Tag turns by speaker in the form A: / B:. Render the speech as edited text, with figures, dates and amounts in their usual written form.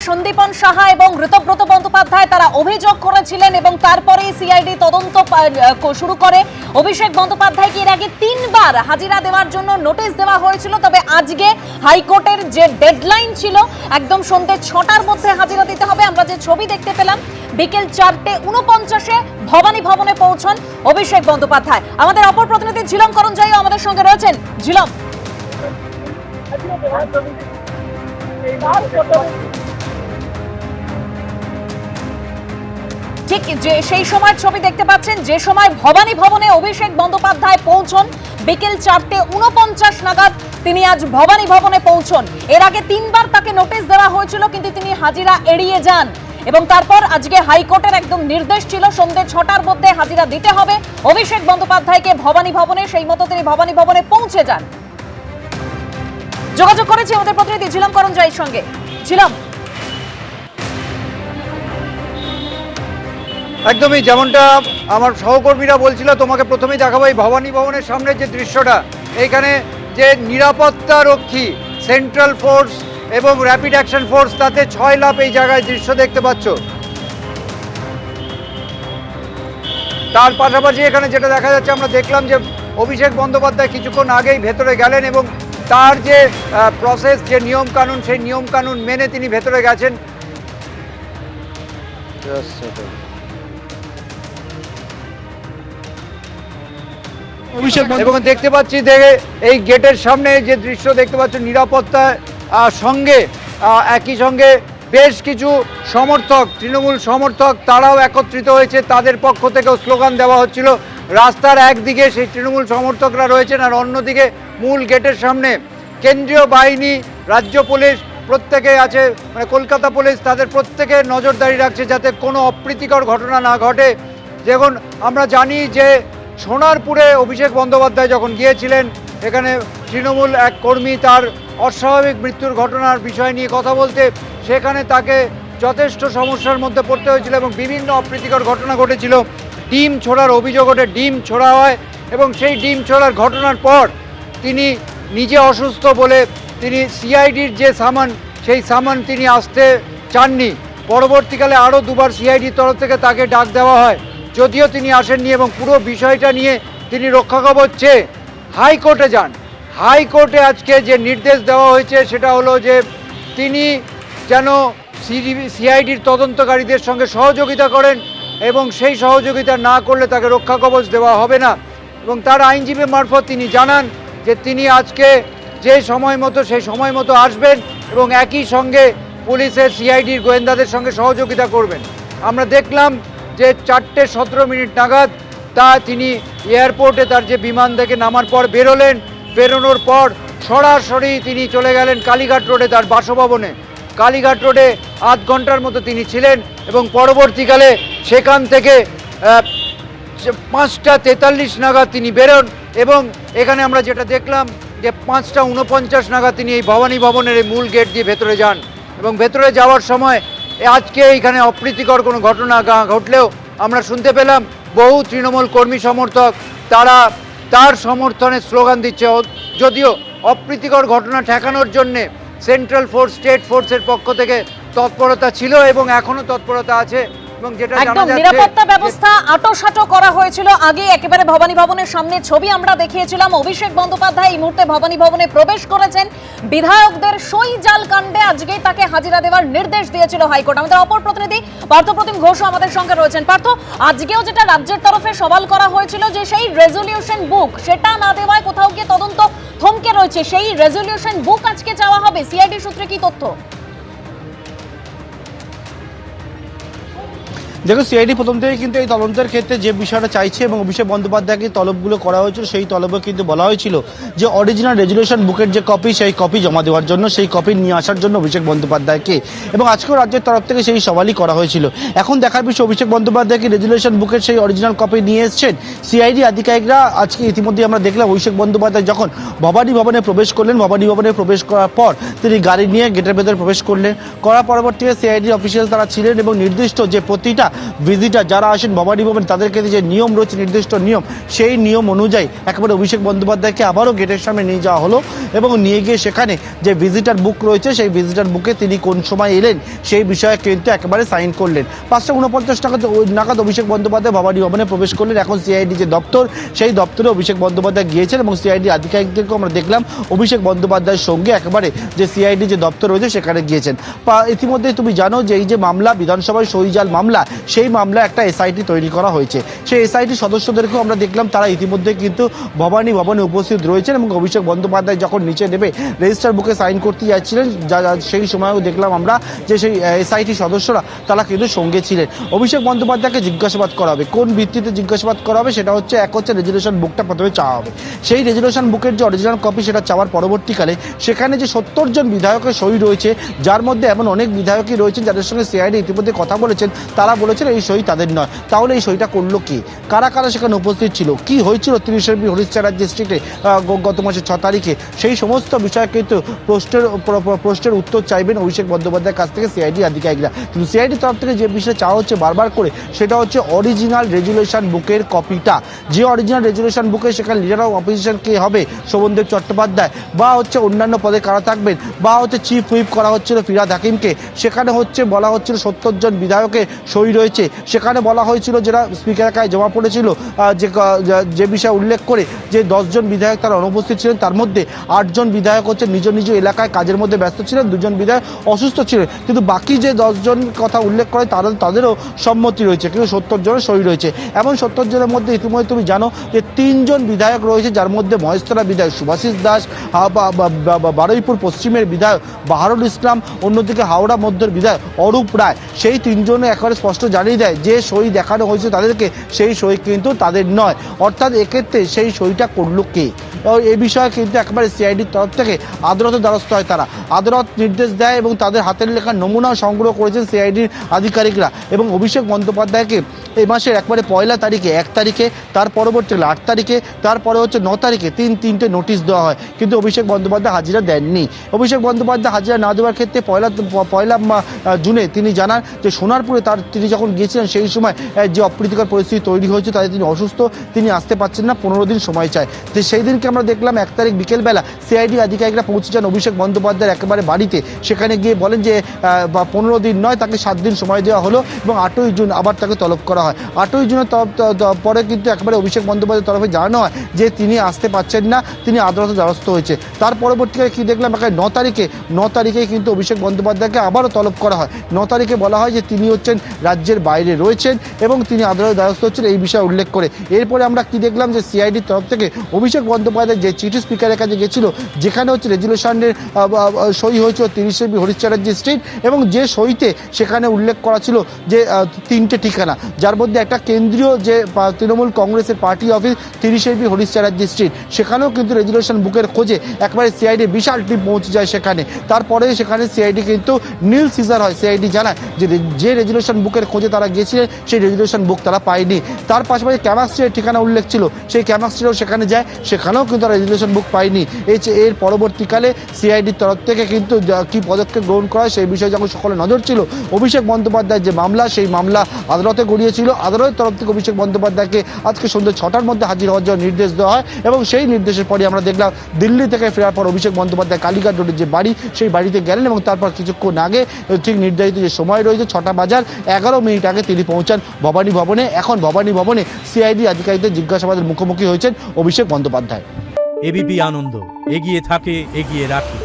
A: সন্দীপন সাহা এবং ঋতব্রত বন্দ্যোপাধ্যায় তারা অভিযোগ করেছিলেন এবং তারপরেই সিআইডি তদন্ত শুরু করে। অভিষেক বন্দ্যোপাধ্যায়কে এর আগে 3 বার হাজিরা দেওয়ার জন্য নোটিশ দেওয়া হয়েছিল, তবে আজকে হাইকোর্টের যে ডেডলাইন ছিল একদম সন্ধ্যে 6টার মধ্যে হাজিরা দিতে হবে। আমরা যে ছবি দেখতে পেলাম বিকেল 4:49 ভবানী ভবনে পৌঁছন অভিষেক বন্দ্যোপাধ্যায়। আমাদের অপর প্রতিনিধি ঝিলম করঞ্জাইও আমাদের সঙ্গে রয়েছেন। ঝিলম, ঠিক যে সেই সময়ের ছবি দেখতে পাচ্ছেন, যে সময় ভবানী ভবনে অভিষেক বন্দ্যোপাধ্যায় পৌঁছন বিকেল 4:49 নাগাদ তিনি আজ ভবানী ভবনে পৌঁছন। এর আগে 3 বার তাকে নোটিশ দেওয়া হয়েছিল, কিন্তু তিনি হাজিরা এড়িয়ে যান এবং তারপর আজকে হাইকোর্টের একদম নির্দেশ ছিল সন্ধ্যে 6টার মধ্যে হাজিরা দিতে হবে অভিষেক বন্দ্যোপাধ্যায়কে ভবানী ভবনে। সেই মতো তিনি ভবানী ভবনে পৌঁছে যান। যোগাযোগ করেছি আমাদের প্রতিনিধি ঝিলম করঞ্জাইয়ের সঙ্গে। ঝিলম,
B: একদমই যেমনটা আমার সহকর্মীরা বলছিল, তোমাকে প্রথমেই দেখাবো এই ভবানী ভবনের সামনে যে দৃশ্যটা। এইখানে যে নিরাপত্তা রক্ষী সেন্ট্রাল ফোর্স এবং র্যাপিড অ্যাকশন ফোর্স, তাতে 6 লাখ এই জায়গায় দৃশ্য দেখতে পাচ্ছ। তার পাশাপাশি এখানে যেটা দেখা যাচ্ছে, আমরা দেখলাম যে অভিষেক বন্দ্যোপাধ্যায় কিছুক্ষণ আগেই ভেতরে গেলেন এবং তার যে প্রসেস, যে নিয়ম কানুন, সেই নিয়ম কানুন মেনে তিনি ভেতরে গেছেন। এবং দেখতে পাচ্ছি এই গেটের সামনে যে দৃশ্য দেখতে পাচ্ছ, নিরাপত্তার সঙ্গে একই সঙ্গে বেশ কিছু সমর্থক, তৃণমূল সমর্থক, তারাও একত্রিত হয়েছে। তাদের পক্ষ থেকেও স্লোগান দেওয়া হচ্ছিল। রাস্তার একদিকে সেই তৃণমূল সমর্থকরা রয়েছেন আর অন্যদিকে মূল গেটের সামনে কেন্দ্রীয় বাহিনী, রাজ্য পুলিশ প্রত্যেকে আছে, মানে কলকাতা পুলিশ, তাদের প্রত্যেকে নজরদারি রাখছে যাতে কোনো অপ্রীতিকর ঘটনা না ঘটে। দেখুন, আমরা জানি যে সোনারপুরে অভিষেক বন্দ্যোপাধ্যায় যখন গিয়েছিলেন, এখানে তৃণমূল এক কর্মী তার অস্বাভাবিক মৃত্যুর ঘটনার বিষয় নিয়ে কথা বলতে, সেখানে তাকে যথেষ্ট সমস্যার মধ্যে পড়তে হয়েছিল এবং বিভিন্ন অপ্রীতিকর ঘটনা ঘটেছিল। ডিম ছোড়ার অভিযোগ ওঠে, ডিম ছোড়া হয় এবং সেই ডিম ছোড়ার ঘটনার পর তিনি নিজে অসুস্থ বলে তিনি সিআইডির যে সামান, সেই সামান তিনি আসতে চাননি। পরবর্তীকালে আরও 2বার সিআইডির তরফ থেকে তাকে ডাক দেওয়া হয়, যদিও তিনি আসেননি এবং পুরো বিষয়টা নিয়ে তিনি রক্ষাকবচ চেয়ে হাইকোর্টে যান। হাইকোর্টে আজকে যে নির্দেশ দেওয়া হয়েছে সেটা হলো যে তিনি যেন সিআইডির তদন্তকারীদের সঙ্গে সহযোগিতা করেন এবং সেই সহযোগিতা না করলে তাকে রক্ষাকবচ দেওয়া হবে না। এবং তার আইনজীবী মারফত তিনি জানান যে তিনি আজকে যে সময় মতো সেই সময় মতো আসবেন এবং একই সঙ্গে পুলিশের, সিআইডির গোয়েন্দাদের সঙ্গে সহযোগিতা করবেন। আমরা দেখলাম যে 4:17 নাগাদ তিনি এয়ারপোর্টে তার যে বিমান থেকে নামার পর বেরোনোর পর সরাসরি তিনি চলে গেলেন কালীঘাট রোডে তার বাসভবনে। কালীঘাট রোডে আধ ঘন্টার মতো তিনি ছিলেন এবং পরবর্তীকালে সেখান থেকে 5:43 নাগাদ তিনি বেরোন এবং এখানে আমরা যেটা দেখলাম যে 5:49 নাগাদ তিনি এই ভবানী ভবনের এই মূল গেট দিয়ে ভেতরে যান এবং ভেতরে যাওয়ার সময় আজকে এইখানে অপ্রীতিকর কোনো ঘটনা ঘটলেও আমরা শুনতে পেলাম বহু তৃণমূল কর্মী সমর্থক তারা তার সমর্থনে স্লোগান দিচ্ছে। যদিও অপ্রীতিকর ঘটনা ঠেকানোর জন্যে সেন্ট্রাল ফোর্স, স্টেট ফোর্সের পক্ষ থেকে তৎপরতা ছিল এবং এখনো তৎপরতা আছে এবং যেটা জানা যাচ্ছে
A: নিরাপত্তা ব্যবস্থা আটোসাটো করা হয়েছিল। আগে একেবারে ভবানী ভবনের সামনে ছবি আমরা দেখিয়েছিলাম। অভিষেক বন্দ্যোপাধ্যায় এই মুহূর্তে ভবানী ভবনে প্রবেশ করেছেন। বিধায়কদের সই জাল কাণ্ডে আজকেই তাকে হাজিরা দেওয়ার নির্দেশ দিয়েছিল হাইকোর্ট। আমাদের অপর প্রতিনিধি পার্থপ্রতিম ঘোষ আমাদের সঙ্গে রয়েছেন। পার্থ, আজকেও যেটা রাজ্যের তরফে সওয়াল করা হয়েছিল যে সেই রেজলিউশন বুক সেটা না দেওয়ায় কোথাও গিয়ে তদন্ত থমকে রয়েছে, সেই রেজলিউশন বুক আজকে চাওয়া হবে, সিআইডি সূত্রে কি তথ্য?
C: দেখো, সিআইডি প্রথম থেকে কিন্তু এই তদন্তের ক্ষেত্রে যে বিষয়টা চাইছে এবং অভিষেক বন্দ্যোপাধ্যায়কে তলবগুলো করা হয়েছিল, সেই তলবে কিন্তু বলা হয়েছিল যে অরিজিনাল রেজলিউশন বুকের যে কপি, সেই কপি জমা দেওয়ার জন্য, সেই কপি নিয়ে আসার জন্য অভিষেক বন্দ্যোপাধ্যায়কে, এবং আজকেও রাজ্যের তরফ থেকে সেই সওয়ালই করা হয়েছিল। এখন দেখার বিষয় অভিষেক বন্দ্যোপাধ্যায়কে রেজলিউশন বুকের সেই অরিজিনাল কপি নিয়ে এসছেন সিআইডি আধিকারিকরা। আজকে ইতিমধ্যে আমরা দেখলাম অভিষেক বন্দ্যোপাধ্যায় যখন ভবানী ভবনে প্রবেশ করলেন, ভবানী ভবনে প্রবেশ করার পর তিনি গাড়ি নিয়ে গেটের ভেতরে প্রবেশ করলেন। করার পরবর্তীতে সিআইডি অফিসিয়াল তারা ছিলেন এবং নির্দিষ্ট যে প্রতিটা ভিজিটার যারা আসেন ভবানী ভবন তাদেরকে যে নিয়ম রয়েছে, নির্দিষ্ট নিয়ম, সেই নিয়ম অনুযায়ী একেবারে অভিষেক বন্দ্যোপাধ্যায়কে আবারও গেটের সামনে নিয়ে যাওয়া হলো এবং নিয়ে গিয়ে সেখানে যে ভিজিটার বুক রয়েছে সেই ভিজিটার বুকে তিনি কোন সময় এলেন সেই বিষয়ে কিন্তু একেবারে সাইন করলেন। 5:49 নাগাদ অভিষেক বন্দ্যোপাধ্যায় ভবানী ভবনে প্রবেশ করলেন। এখন সিআইডি যে দপ্তর সেই দপ্তরে অভিষেক বন্দ্যোপাধ্যায় গিয়েছেন এবং সিআইডি আধিকারিকদেরকে আমরা দেখলাম অভিষেক বন্দ্যোপাধ্যায়ের সঙ্গে একেবারে যে সিআইডি যে দপ্তর রয়েছে সেখানে গিয়েছেন। ইতিমধ্যে তুমি জানো যে এই যে মামলা, বিধানসভায় সইজাল মামলা, সেই মামলা একটা এসআইটি তৈরি করা হয়েছে। সেই এসআইটি সদস্যদেরকেও আমরা দেখলাম তারা ইতিমধ্যে কিন্তু ভবানী ভবনে উপস্থিত রয়েছেন এবং অভিষেক বন্দ্যোপাধ্যায় যখন নিচে নেবে রেজিস্টার বুকে সাইন করতে যাচ্ছিলেন সেই সময়ও দেখলাম আমরা যে সেই এসআইটি সদস্যরা তারা কিন্তু সঙ্গে ছিলেন। অভিষেক বন্দ্যোপাধ্যায়কে জিজ্ঞাসাবাদ করা হবে। কোন ভিত্তিতে জিজ্ঞাসাবাদ করা হবে সেটা হচ্ছে, এক হচ্ছে রেজুলেশন বুকটা প্রথমে চাওয়া হবে। সেই রেজুলেশন বুকের যে অরিজিনাল কপি সেটা চাওয়ার পরবর্তীকালে সেখানে যে 70 জন বিধায়কের সই রয়েছে, যার মধ্যে এমন অনেক বিধায়কই রয়েছেন যাদের সঙ্গে সিআইডি ইতিমধ্যে কথা বলেছেন, তারা বলেছেন এই সই তাদের নয়। তাহলে এই সইটা করলো কি, কারা কারা সেখানে উপস্থিত ছিল, কি হয়েছিল 30 এপ্রিল হরিশ চ্যাটার্জি স্ট্রিটে গত মাসের 6 তারিখে, সেই সমস্ত বিষয়ে কিন্তু প্রশ্নের উত্তর চাইবেন অভিষেক বন্দ্যোপাধ্যায়ের কাছ থেকে সিআইডি আধিকারিকরা। কিন্তু সিআইডির তরফ থেকে যে বিষয়ে চাওয়া হচ্ছে বারবার করে সেটা হচ্ছে অরিজিনাল রেজুলেশন বুকের কপিটা। যে অরিজিনাল রেজুলেশন বুকে সেখানে লিডার অফ অপোজিশন কে হবে, শোভনদেব চট্টোপাধ্যায়, বা হচ্ছে অন্যান্য পদে কারা থাকবেন, বা হচ্ছে চিফ হুইপ করা হচ্ছিল ফিরহাদ হাকিমকে, সেখানে হচ্ছে বলা হচ্ছিল 70 জন বিধায়কের সই রয়েছে। সেখানে বলা হয়েছিল যেটা স্পিকারের কাছে জমা পড়েছিল যে বিষয়ে উল্লেখ করে যে 10 জন বিধায়ক তারা অনুপস্থিত ছিলেন, তার মধ্যে 8 জন বিধায়ক হচ্ছে নিজ নিজ এলাকায় কাজের মধ্যে ব্যস্ত ছিলেন, 2 জন বিধায়ক অসুস্থ ছিলেন। কিন্তু বাকি যে 10 জন কথা উল্লেখ করে তাদেরও সম্মতি রয়েছে, কিন্তু 70 জনের সই রয়েছে। এমন 70 জনের মধ্যে ইতিমধ্যে তুমি জানো যে 3 জন বিধায়ক রয়েছে, যার মধ্যে মহেশতলা বিধায়ক শুভাশিস দাস, বারুইপুর পশ্চিমের বিধায়ক বাহারুল ইসলাম, অন্যদিকে হাওড়া মধ্যের বিধায়ক অরূপ রায়। সেই 3 জনে একেবারে স্পষ্ট জানিয়ে দেয় যে সই দেখানো হয়েছে তাদেরকে, সেই সই কিন্তু তাদের নয়। অর্থাৎ এক্ষেত্রে সেই সইটা করলো কে, এই বিষয়ে কিন্তু একেবারে সিআইডির তরফ থেকে আদালতের দ্বারস্থ হয়। তারা আদালত নির্দেশ দেয় এবং তাদের হাতের লেখার নমুনাও সংগ্রহ করেছেন সিআইডির আধিকারিকরা। এবং অভিষেক বন্দ্যোপাধ্যায়কে এই মাসের একবারে 1 তারিখে, 1 তারিখে, তার পরবর্তী 8 তারিখে, তারপরে হচ্ছে 9 তারিখে তিনটে নোটিশ দেওয়া হয়, কিন্তু অভিষেক বন্দ্যোপাধ্যায় হাজিরা দেননি। অভিষেক বন্দ্যোপাধ্যায় হাজিরা না দেওয়ার ক্ষেত্রে পয়লা জুনে তিনি জানান যে সোনারপুরে তিনি যখন গিয়েছিলেন সেই সময় যে অপ্রীতিকর পরিস্থিতি তৈরি হয়েছে, তাতে তিনি অসুস্থ, তিনি আসতে পারছেন না, 15 দিন সময় চায়। তো সেই দিনকে আমরা দেখলাম 1 তারিখ বিকেলবেলা সিআইডি আধিকারিকরা পৌঁছে যান অভিষেক বন্দ্যোপাধ্যায়ের একেবারে বাড়িতে। সেখানে গিয়ে বলেন যে 15 দিন নয়, তাকে 7 দিন সময় দেওয়া হলো এবং 8ই জুন আবার তাকে তলব করা হয়। 8ই জুনের পরে কিন্তু একেবারে অভিষেক বন্দ্যোপাধ্যায়ের তরফে জানানো হয় যে তিনি আসতে পারছেন না, তিনি আদালতের দ্বারস্থ হয়েছে। তার পরবর্তীকালে কি দেখলাম, 9 তারিখে কিন্তু অভিষেক বন্দ্যোপাধ্যায়কে আবারও তলব করা হয়। 9 তারিখে বলা হয় যে তিনি হচ্ছেন রাজ্যের বাইরে রয়েছেন এবং তিনি আদালতের দ্বারস্থ হচ্ছেন, এই বিষয়ে উল্লেখ করে। এরপরে আমরা কি দেখলাম যে সিআইডির তরফ থেকে অভিষেক বন্দ্যোপাধ্যায় যে চিঠি স্পিকারের কাছে গেছিল, যেখানে হচ্ছে রেজুলেশনের সই হয়েছিল 30 এপ্রিল হরিশ চ্যাটার্জি স্ট্রিট, এবং যে সইতে সেখানে উল্লেখ করা ছিল যে 3টে ঠিকানা, যার মধ্যে একটা কেন্দ্রীয় যে তৃণমূল কংগ্রেসের party office 30 April Harish Chatterjee street, সেখানেও কিন্তু রেজুলেশন বুকের খোঁজে একবারে সিআইডি বিশাল টিম পৌঁছে যায় সেখানে। তারপরে সেখানে সিআইডি কিন্তু নীল সিজার হয়। সিআইডি জানায় যে রেজুলেশন বুকের খোঁজে তারা গিয়েছিলেন সেই রেজুলেশন বুক তারা পায়নি। তার পাশাপাশি ক্যামাক স্ট্রিটের ঠিকানা উল্লেখ ছিল, সেই ক্যামাক স্ট্রিটেও সেখানে যায়, সেখানেও কিন্তু তারা রেজুলেশন বুক পায়নি। এর পরবর্তীকালে সিআইডির তরফ থেকে কিন্তু কী পদক্ষেপ গ্রহণ করা হয় সেই বিষয়ে যখন সকলে নজর ছিল, অভিষেক বন্দ্যোপাধ্যায়ের যে মামলা, সেই মামলা আদালতে গড়িয়েছিল। আদালতের তরফ থেকে অভিষেক বন্দ্যোপাধ্যায়কে আজকে সন্ধ্যে 6টার মধ্যে হাজির হওয়ার জন্য নির্দেশ দেওয়া হয় এবং সেই নির্দেশের পরে আমরা দেখলাম দিল্লি থেকে ফেরার পর অভিষেক বন্দ্যোপাধ্যায় কালীঘাট রোডের যে বাড়ি, সেই বাড়িতে গেলেন এবং তারপর কিছুক্ষণ আগে ঠিক নির্ধারিত যে সময় রয়েছে 6টা বাজার 11 মিনিট আগে তিনি পৌঁছান ভবানী ভবনে। এখন ভবানী ভবনে সিআইডি আধিকারিকদের জিজ্ঞাসাবাদের মুখোমুখি হয়েছেন অভিষেক বন্দ্যোপাধ্যায়।
D: এবিপি আনন্দ, এগিয়ে থাকে, এগিয়ে রাখে।